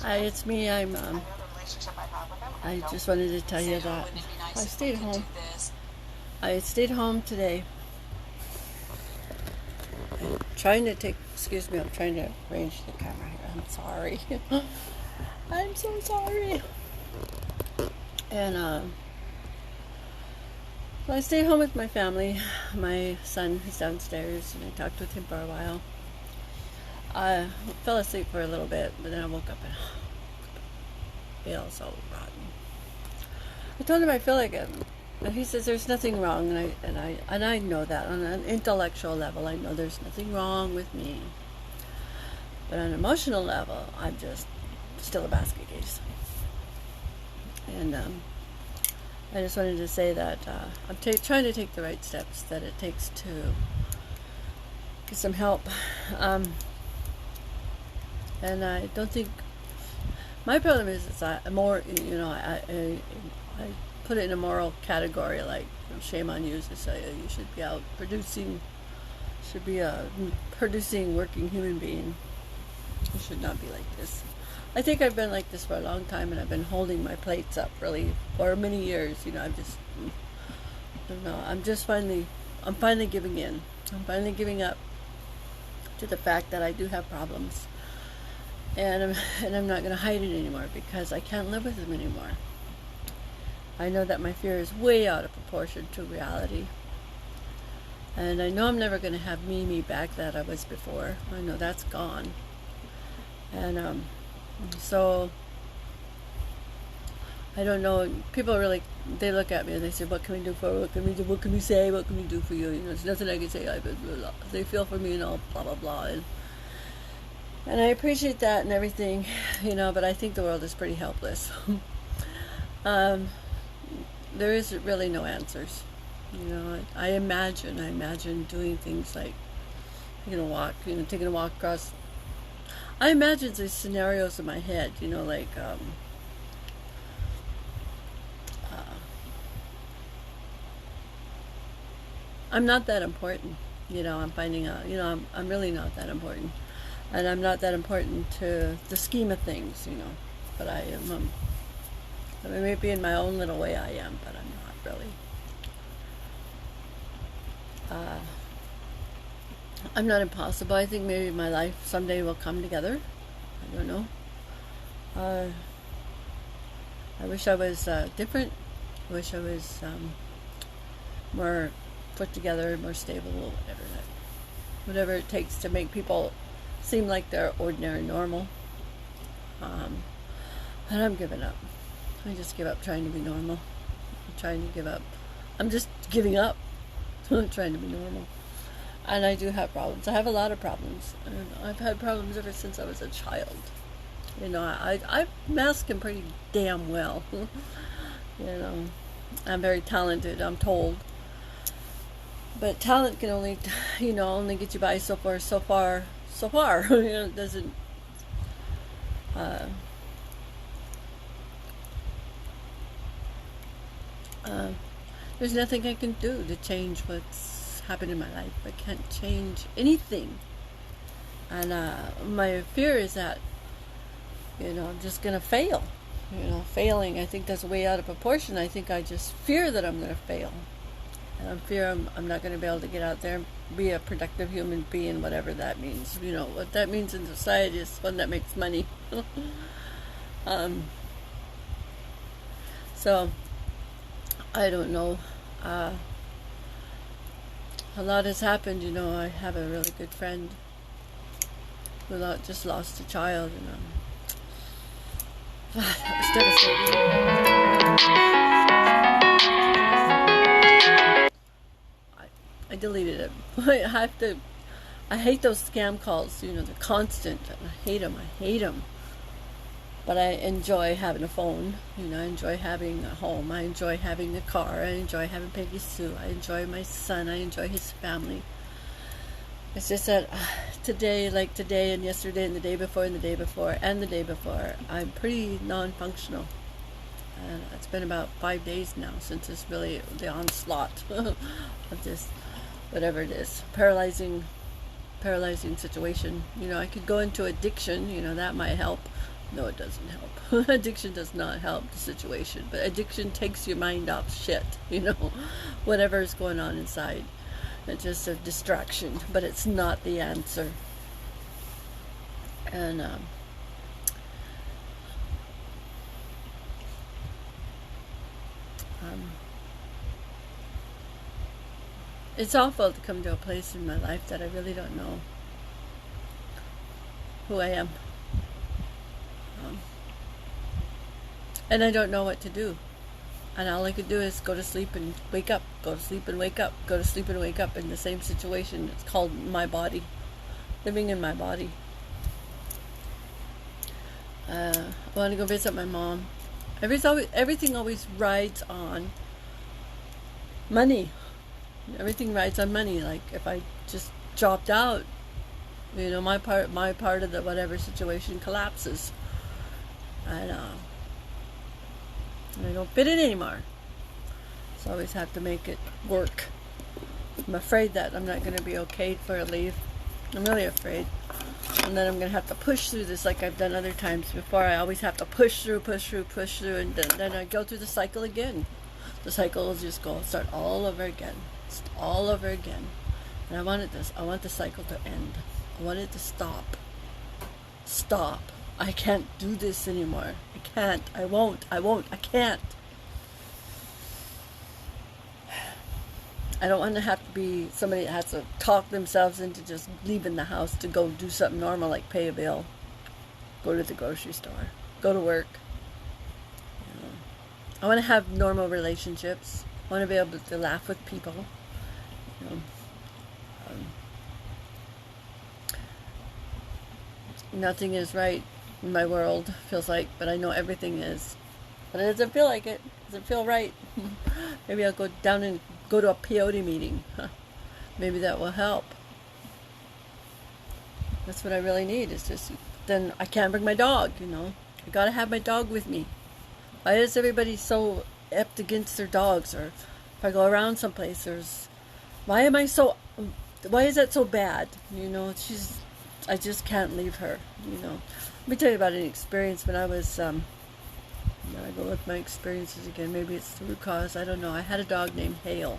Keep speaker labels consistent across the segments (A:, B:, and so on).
A: Hi, it's me. I just wanted to tell you that I stayed home. I stayed home today. I'm trying to take. Excuse me. I'm trying to arrange the camera here. I'm sorry. I'm so sorry. And so I stayed home with my family. My son is downstairs, and I talked with him for a while. I fell asleep for a little bit, but then I woke up and feel so rotten. I told him I feel like it, and he says there's nothing wrong, and I know that on an intellectual level. I know there's nothing wrong with me, but on an emotional level, I'm just still a basket case. And I just wanted to say that I'm trying to take the right steps that it takes to get some help. And I don't think my problem is more, I put it in a moral category, like shame on you to say you should be out producing, should be a producing working human being. You should not be like this. I think I've been like this for a long time, and I've been holding my plates up really for many years. I'm just, I don't know. I'm finally giving in. I'm finally giving up to the fact that I do have problems, and I'm not going to hide it anymore because I can't live with them anymore. I know that my fear is way out of proportion to reality, and I know I'm never going to have me back that I was before. I know that's gone, and so I don't know. People really, they look at me and they say, "What can we do for you? What can we do? What can we say? What can we do for you?" There's nothing I can say. Blah, blah, blah. They feel for me and all blah blah blah, and I appreciate that and everything, But I think the world is pretty helpless. There is really no answers. I imagine doing things like taking a walk across. I imagine these scenarios in my head, like I'm not that important. I'm finding out. I'm really not that important, and I'm not that important to the scheme of things. But I am. I mean, maybe in my own little way I am, but I'm not really. I'm not impossible. I think maybe my life someday will come together. I don't know. I wish I was different. I wish I was more put together, more stable, whatever it takes to make people seem like they're ordinary, normal. And I'm giving up. I just give up trying to be normal. I'm just giving up trying to be normal. And I do have problems. I have a lot of problems. And I've had problems ever since I was a child. I mask them pretty damn well. I'm very talented, I'm told. But talent can only get you by so far. It doesn't. There's nothing I can do to change what's happened in my life. I can't change anything. And my fear is that, I'm just going to fail. Failing, I think that's way out of proportion. I think I just fear that I'm going to fail. And I fear I'm not going to be able to get out there and be a productive human being, whatever that means. What that means in society is one that makes money. So, I don't know. A lot has happened. I have a really good friend who just lost a child, and that was devastating. I deleted it. I hate those scam calls. They're constant, and I hate them. But I enjoy having a phone. I enjoy having a home. I enjoy having a car. I enjoy having Peggy Sue. I enjoy my son. I enjoy his family. It's just that today and yesterday and the day before and the day before and the day before, I'm pretty non-functional. And it's been about 5 days now since it's really the onslaught of this, whatever it is, paralyzing situation. I could go into addiction. That might help. No, it doesn't help. Addiction does not help the situation, but addiction takes your mind off shit, whatever is going on inside. It's just a distraction, but it's not the answer. And it's awful to come to a place in my life that I really don't know who I am. And I don't know what to do. And all I could do is go to sleep and wake up, go to sleep and wake up, go to sleep and wake up in the same situation. It's called my body, living in my body. I want to go visit my mom. Everything always rides on money. Everything rides on money. Like if I just dropped out, my part of the whatever situation collapses. And I don't fit in anymore. So I always have to make it work. I'm afraid that I'm not going to be okay for a leave. I'm really afraid. And then I'm going to have to push through this like I've done other times before. I always have to push through, and then I go through the cycle again. The cycle will just start all over again. It's all over again. And I want the cycle to end. I want it to stop. Stop. I can't do this anymore. I can't. I won't. I can't. I don't want to have to be somebody that has to talk themselves into just leaving the house to go do something normal like pay a bill, go to the grocery store, go to work. I want to have normal relationships. I want to be able to laugh with people. Nothing is right in my world, feels like, but I know everything is. But it doesn't feel like it. It doesn't feel right. Maybe I'll go down and go to a peyote meeting. Maybe that will help. That's what I really need. Is just then I can't bring my dog. I gotta have my dog with me. Why is everybody so apt against their dogs? Or if I go around someplace, why is that so bad? I just can't leave her. Let me tell you about an experience when I was. I go with my experiences again. Maybe it's the root cause. I don't know. I had a dog named Hale,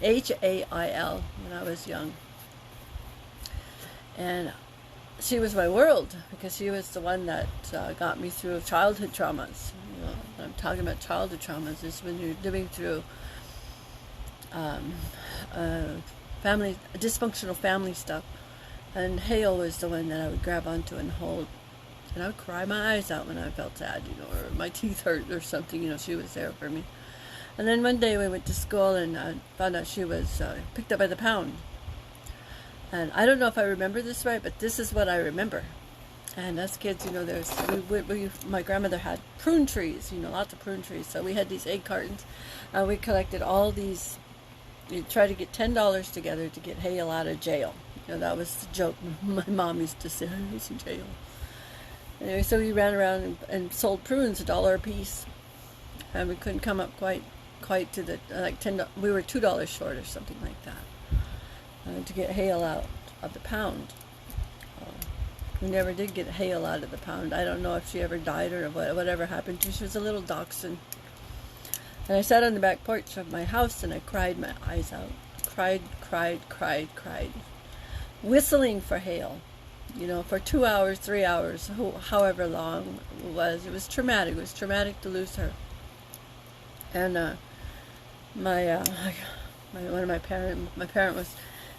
A: Hail, when I was young, and she was my world because she was the one that got me through childhood traumas. When I'm talking about childhood traumas is when you're living through dysfunctional family stuff. And Hale was the one that I would grab onto and hold. And I would cry my eyes out when I felt sad, or my teeth hurt or something. She was there for me. And then one day we went to school and I found out she was picked up by the pound. And I don't know if I remember this right, but this is what I remember. And as kids, my grandmother had prune trees, lots of prune trees. So we had these egg cartons. We collected all these. You'd try to get $10 together to get Hale out of jail. That was the joke my mom used to say, I was in jail. Anyway, so we ran around and sold prunes $1 a piece. And we couldn't come up quite to the, $10, we were $2 short or something like that, to get Hale out of the pound. We never did get Hale out of the pound. I don't know if she ever died or whatever happened to her. She was a little dachshund. And I sat on the back porch of my house and I cried my eyes out. Cried. Whistling for Hale, for 2 hours, 3 hours, however long it was. It was traumatic. It was traumatic to lose her. And my parent was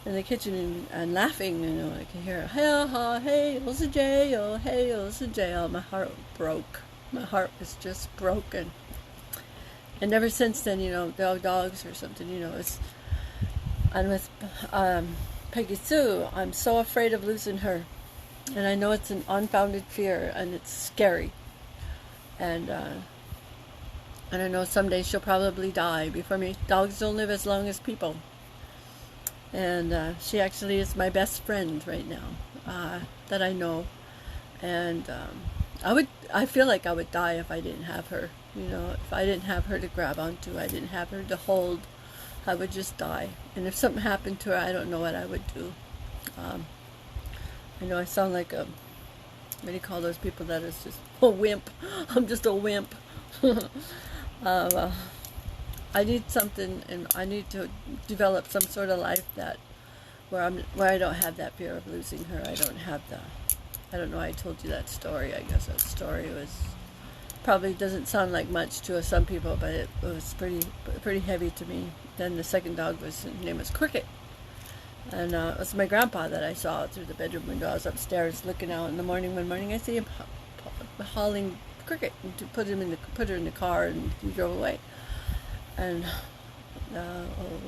A: in the kitchen and laughing. I could hear Hale's in jail, Hale's in jail. My heart broke. My heart was just broken. And ever since then, dogs or something, and with Peggy Sue, I'm so afraid of losing her. And I know it's an unfounded fear, and it's scary. And I know someday she'll probably die before me. Dogs don't live as long as people. And she actually is my best friend right now, that I know. And I feel like I would die if I didn't have her. If I didn't have her to grab onto, I didn't have her to hold, I would just die. And if something happened to her, I don't know what I would do. I know I sound like a what do you call those people that is just a wimp? I'm just a wimp. Well, I need something, and I need to develop some sort of life that where I don't have that fear of losing her. I don't have the. I don't know. I told you that story. I guess that story was probably doesn't sound like much to some people, but it was pretty heavy to me. Then the second dog his name was Cricket, and it was my grandpa that I saw through the bedroom window. I was upstairs looking out in the morning. One morning, I see him hauling Cricket to put her in the car, and he drove away. And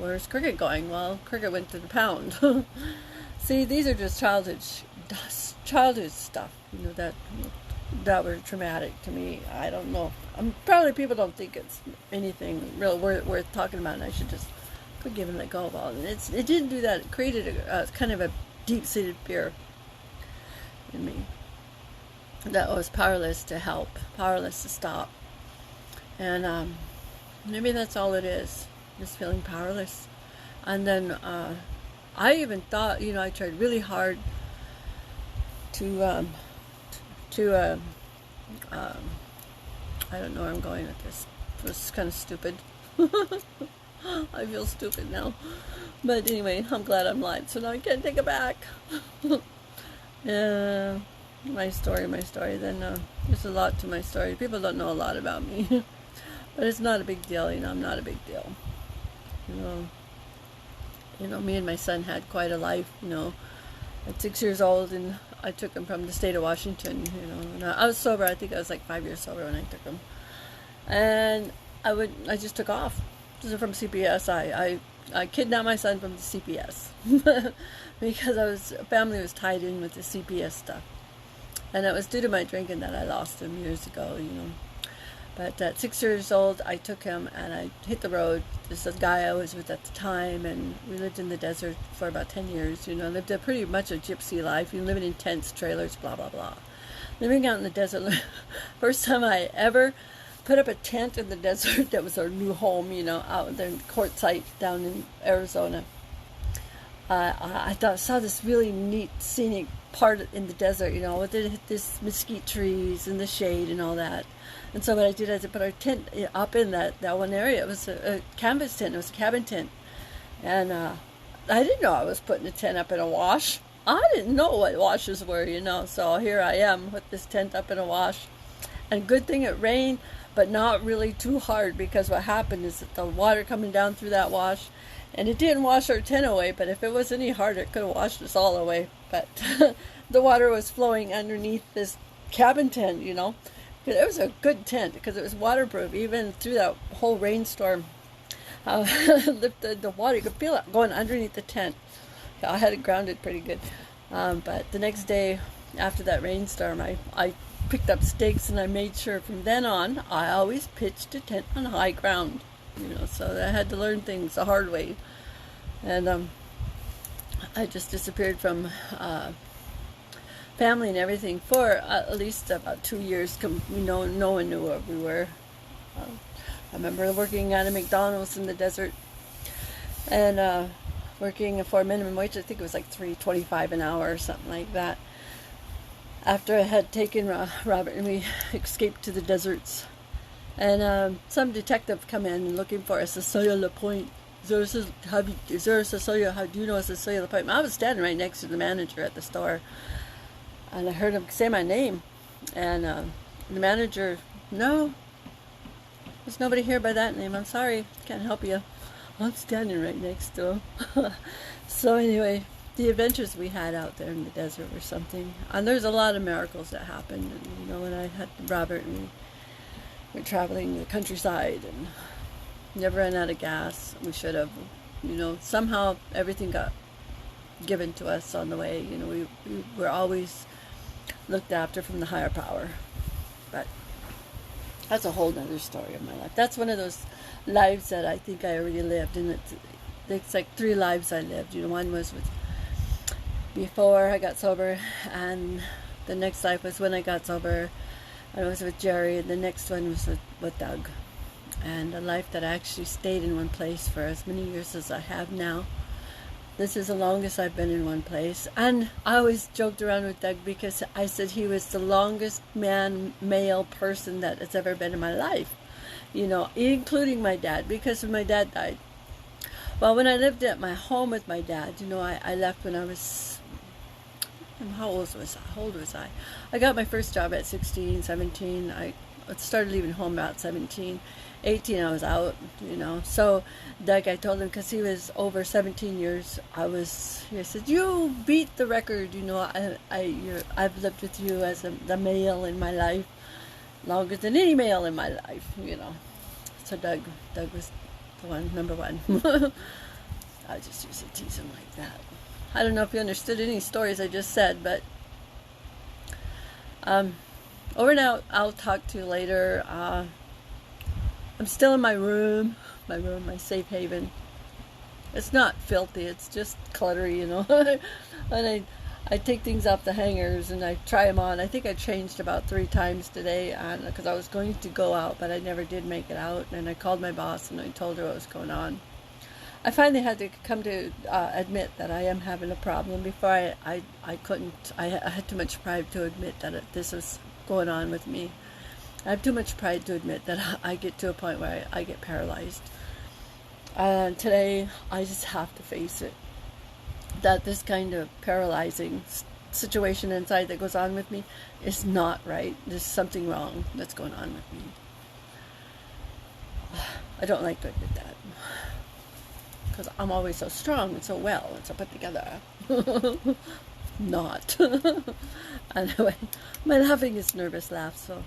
A: where's Cricket going? Well, Cricket went to the pound. See, these are just childhood stuff, that were traumatic to me. I don't know. Probably people don't think it's anything real worth talking about, and I should just forgive and let go of all. And it didn't do that. It created a kind of a deep-seated fear in me that I was powerless to help, powerless to stop. And maybe that's all it is, just feeling powerless. And then I even thought, I tried really hard to I don't know where I'm going with this. It was kind of stupid. I feel stupid now. But anyway, I'm glad I'm live, so now I can't take it back. Yeah, my story. Then there's a lot to my story. People don't know a lot about me. But it's not a big deal, I'm not a big deal. Me and my son had quite a life, at 6 years old, and I took him from the state of Washington, and I was sober. I think I was like 5 years sober when I took him. And I just took off. This is from CPS. I kidnapped my son from the CPS because family was tied in with the CPS stuff. And it was due to my drinking that I lost him years ago, But at 6 years old, I took him and I hit the road. This is a guy I was with at the time, and we lived in the desert for about 10 years. Lived pretty much a gypsy life. Living in tents, trailers, blah, blah, blah. Living out in the desert. First time I ever put up a tent in the desert. That was our new home, out there in Quartzsite down in Arizona. I saw this really neat scenic part in the desert, with this mesquite trees and the shade and all that. And so what I did is I put our tent up in that one area. It was a canvas tent. It was a cabin tent. And I didn't know I was putting a tent up in a wash. I didn't know what washes were, So here I am with this tent up in a wash. And good thing it rained, but not really too hard, because what happened is that the water coming down through that wash, and it didn't wash our tent away, but if it was any harder, it could have washed us all away. But the water was flowing underneath this cabin tent, It was a good tent because it was waterproof, even through that whole rainstorm. The water, you could feel it going underneath the tent. I had it grounded pretty good. But the next day, after that rainstorm, I picked up stakes, and I made sure from then on, I always pitched a tent on high ground. So I had to learn things the hard way. And I just disappeared from family and everything for at least about 2 years. No one knew where we were. I remember working at a McDonald's in the desert, and working for minimum wage. I think it was like $3.25 an hour or something like that. After I had taken Robert and we escaped to the deserts, and some detective come in looking for a Cecilia Point. Is there a Cecilia? How do you know a Cecilia Point? I was standing right next to the manager at the store. And I heard him say my name, and the manager, no, there's nobody here by that name. I'm sorry, can't help you. I'm standing right next to him. So anyway, the adventures we had out there in the desert were something. And there's a lot of miracles that happened. And, when I had Robert, and we were traveling the countryside and never ran out of gas. We should have. Somehow everything got given to us on the way. We were always looked after from the higher power. But that's a whole nother story of my life. That's one of those lives that I think I already lived, and it's like 3 lives I lived. One was before I got sober, and the next life was when I got sober, and it was with Jerry, and the next one was with Doug. And a life that I actually stayed in one place for as many years as I have now. This is the longest I've been in one place. And I always joked around with Doug because I said he was the longest male person that has ever been in my life. You know, including my dad, because my dad died. Well, when I lived at my home with my dad, you know, I left when I was, how old was I? How old was I? I got my first job at 16, 17. I started leaving home about 17. 18 I was out, you know. So Doug, I told him, because he was over 17 years, he said, you beat the record, you know. I've lived with you as the male in my life longer than any male in my life, you know. So Doug was the one, number one. I just used to tease him like that. I don't know if you understood any stories I just said, but over and out. I'll talk to you later. I'm still in my room, my safe haven. It's not filthy, it's just cluttery, you know. And I take things off the hangers and I try them on. I think I changed about 3 times today because I was going to go out, but I never did make it out. And I called my boss and I told her what was going on. I finally had to come to admit that I am having a problem. Before I couldn't. I had too much pride to admit that this was going on with me. I have too much pride to admit that I get to a point where I get paralyzed. And today I just have to face it. That this kind of paralyzing situation inside that goes on with me is not right. There's something wrong that's going on with me. I don't like to admit that, because I'm always so strong and so well and so put together. Not. Anyway, my laughing is nervous laugh, so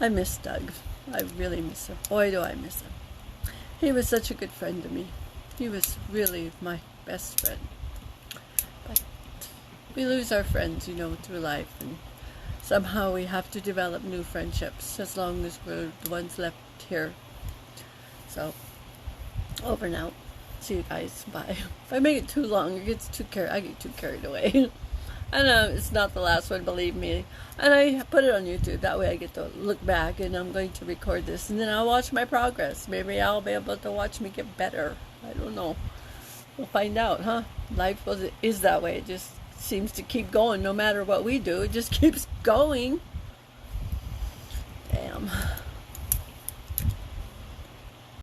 A: I miss Doug. I really miss him. Boy, do I miss him. He was such a good friend to me. He was really my best friend. But we lose our friends, you know, through life, and somehow we have to develop new friendships as long as we're the ones left here. So, over and out. See you guys. Bye. If I make it too long, I get too carried away. And it's not the last one, believe me. And I put it on YouTube. That way I get to look back, and I'm going to record this, and then I'll watch my progress. Maybe I'll be able to watch me get better. I don't know. We'll find out, huh? Life is that way. It just seems to keep going no matter what we do. It just keeps going. Damn.